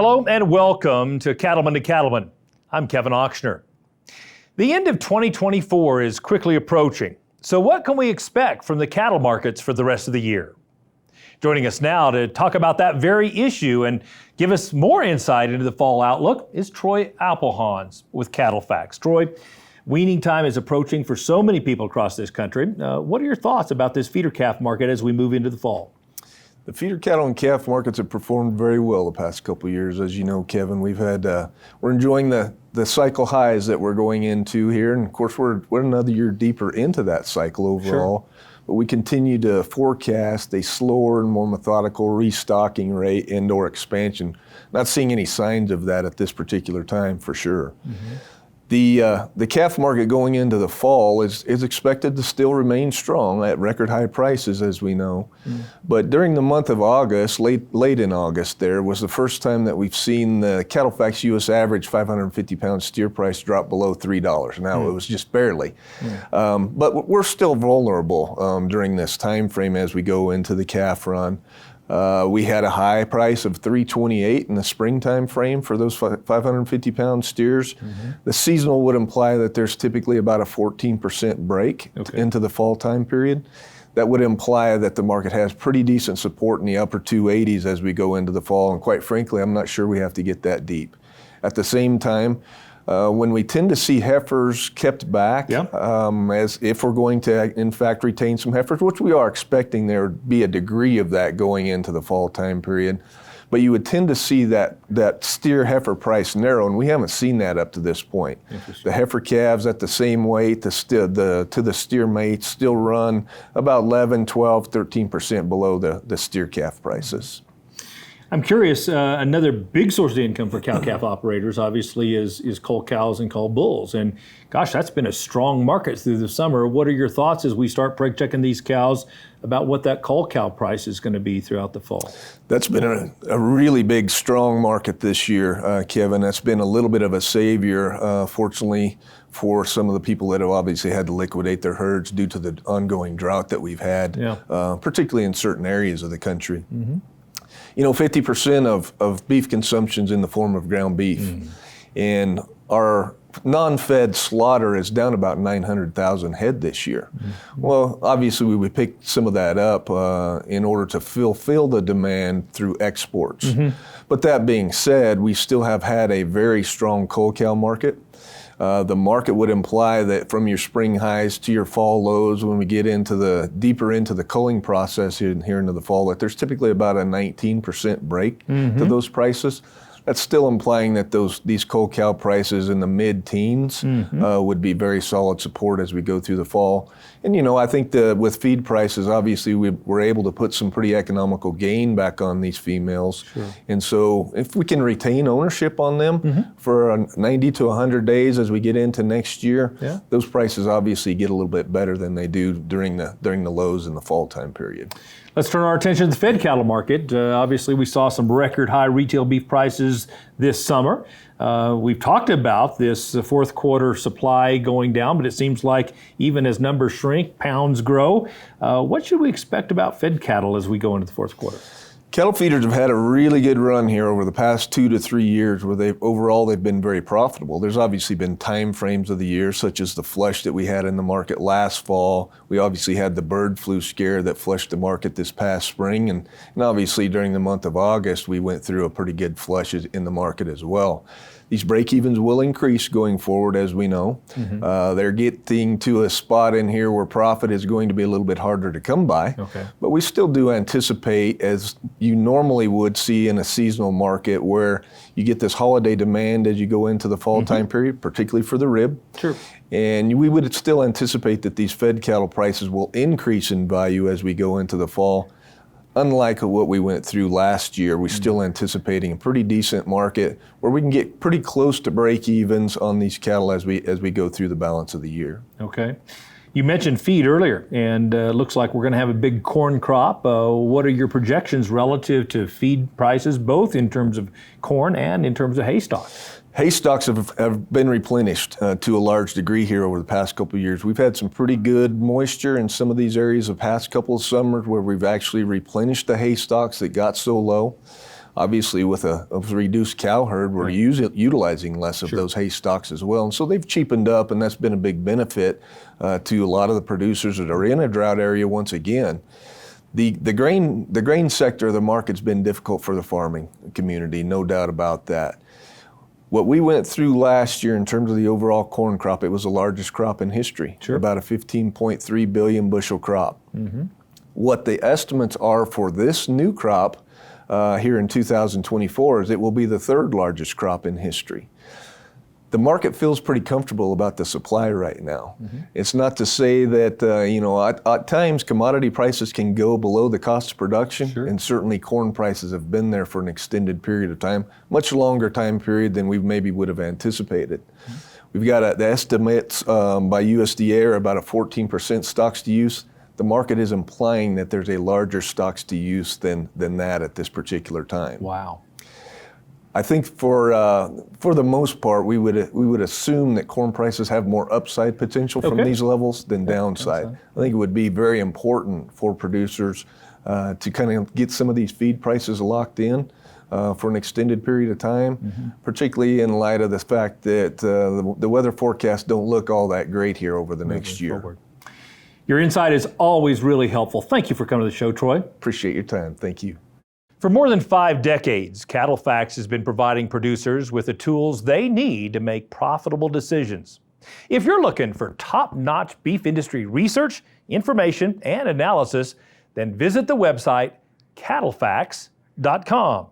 Hello and welcome to Cattleman to Cattleman. I'm Kevin Ochsner. The end of 2024 is quickly approaching, so what can we expect from the cattle markets for the rest of the year? Joining us now to talk about that very issue and give us more insight into the fall outlook is Troy Applehans with CattleFax. Troy, weaning time is approaching for so many people across this country. What are your thoughts about this feeder calf market as we move into the fall? The feeder cattle and calf markets have performed very well the past couple of years. As you know, Kevin, we're enjoying the cycle highs that we're going into here. And of course, we're another year deeper into that cycle overall. Sure. But we continue to forecast a slower and more methodical restocking rate and/or expansion. Not seeing any signs of that at this particular time for sure. Mm-hmm. The calf market going into the fall is expected to still remain strong at record high prices, as we know. Mm. But during the month of August, late in August, there was the first time that we've seen the CattleFax U.S. average 550-pound steer price drop below $3. Now it was just barely, but we're still vulnerable during this time frame as we go into the calf run. We had a high price of $328 in the springtime frame for those 550-pound steers. Mm-hmm. The seasonal would imply that there's typically about a 14% break into the fall time period. That would imply that the market has pretty decent support in the upper 280s as we go into the fall, and quite frankly, I'm not sure we have to get that deep. At the same time, when we tend to see heifers kept back, as if we're going to, in fact, retain some heifers, which we are expecting there would be a degree of that going into the fall time period, but you would tend to see that steer heifer price narrow, and we haven't seen that up to this point. The heifer calves at the same weight, to the steer mates still run about 11, 12, 13% below the steer calf prices. I'm curious, another big source of income for cow-calf operators obviously is cull cows and cull bulls. And gosh, that's been a strong market through the summer. What are your thoughts as we start preg checking these cows about what that cull cow price is going to be throughout the fall? That's been a really big, strong market this year, Kevin. That's been a little bit of a savior, fortunately, for some of the people that have obviously had to liquidate their herds due to the ongoing drought that we've had, particularly in certain areas of the country. Mm-hmm. You know, 50% of beef consumption's in the form of ground beef. And our non-fed slaughter is down about 900,000 head this year. Well, obviously we would pick some of that up in order to fulfill the demand through exports. But that being said, we still have had a very strong cull cow market. The market would imply that from your spring highs to your fall lows, when we get deeper into the culling process here into the fall, that there's typically about a 19% break to those prices. That's still implying that these cull cow prices in the mid-teens would be very solid support as we go through the fall. And you know, I think with feed prices, obviously we're able to put some pretty economical gain back on these females. Sure. And so if we can retain ownership on them for 90 to 100 days as we get into next year, those prices obviously get a little bit better than they do during the lows in the fall time period. Let's turn our attention to the fed cattle market. Obviously, we saw some record high retail beef prices this summer. We've talked about this fourth quarter supply going down, but it seems like even as numbers shrink, pounds grow. What should we expect about fed cattle as we go into the fourth quarter? Cattle feeders have had a really good run here over the past 2 to 3 years where they've been very profitable. There's obviously been time frames of the year, such as the flush that we had in the market last fall. We obviously had the bird flu scare that flushed the market this past spring. And obviously during the month of August, we went through a pretty good flush in the market as well. These break-evens will increase going forward, as we know. They're getting to a spot in here where profit is going to be a little bit harder to come by. But we still do anticipate, as you normally would see in a seasonal market, where you get this holiday demand as you go into the fall time period, particularly for the rib. Sure. And we would still anticipate that these fed cattle prices will increase in value as we go into the fall. Unlike what we went through last year, we're still anticipating a pretty decent market where we can get pretty close to break-evens on these cattle as we go through the balance of the year. Okay. You mentioned feed earlier, and looks like we're going to have a big corn crop. What are your projections relative to feed prices, both in terms of corn and in terms of hay stock? Hay stocks have been replenished to a large degree here over the past couple of years. We've had some pretty good moisture in some of these areas the past couple of summers where we've actually replenished the hay stocks that got so low. Obviously, with a reduced cow herd, we're utilizing less of those hay stocks as well. And so they've cheapened up, and that's been a big benefit to a lot of the producers that are in a drought area once again. The grain sector of the market's been difficult for the farming community, no doubt about that. What we went through last year in terms of the overall corn crop, it was the largest crop in history, about a 15.3 billion bushel crop. What the estimates are for this new crop here in 2024 is it will be the third largest crop in history. The market feels pretty comfortable about the supply right now. It's not to say that, at times commodity prices can go below the cost of production, and certainly corn prices have been there for an extended period of time, much longer time period than we maybe would have anticipated. We've got the estimates by USDA are about a 14% stocks to use. The market is implying that there's a larger stocks to use than that at this particular time. Wow. I think for the most part, we would assume that corn prices have more upside potential from these levels than downside. I think it would be very important for producers to kind of get some of these feed prices locked in for an extended period of time, particularly in light of the fact that the weather forecasts don't look all that great here over the next year. Forward. Your insight is always really helpful. Thank you for coming to the show, Troy. Appreciate your time. Thank you. For more than 5 decades, CattleFax has been providing producers with the tools they need to make profitable decisions. If you're looking for top-notch beef industry research, information, and analysis, then visit the website cattlefax.com.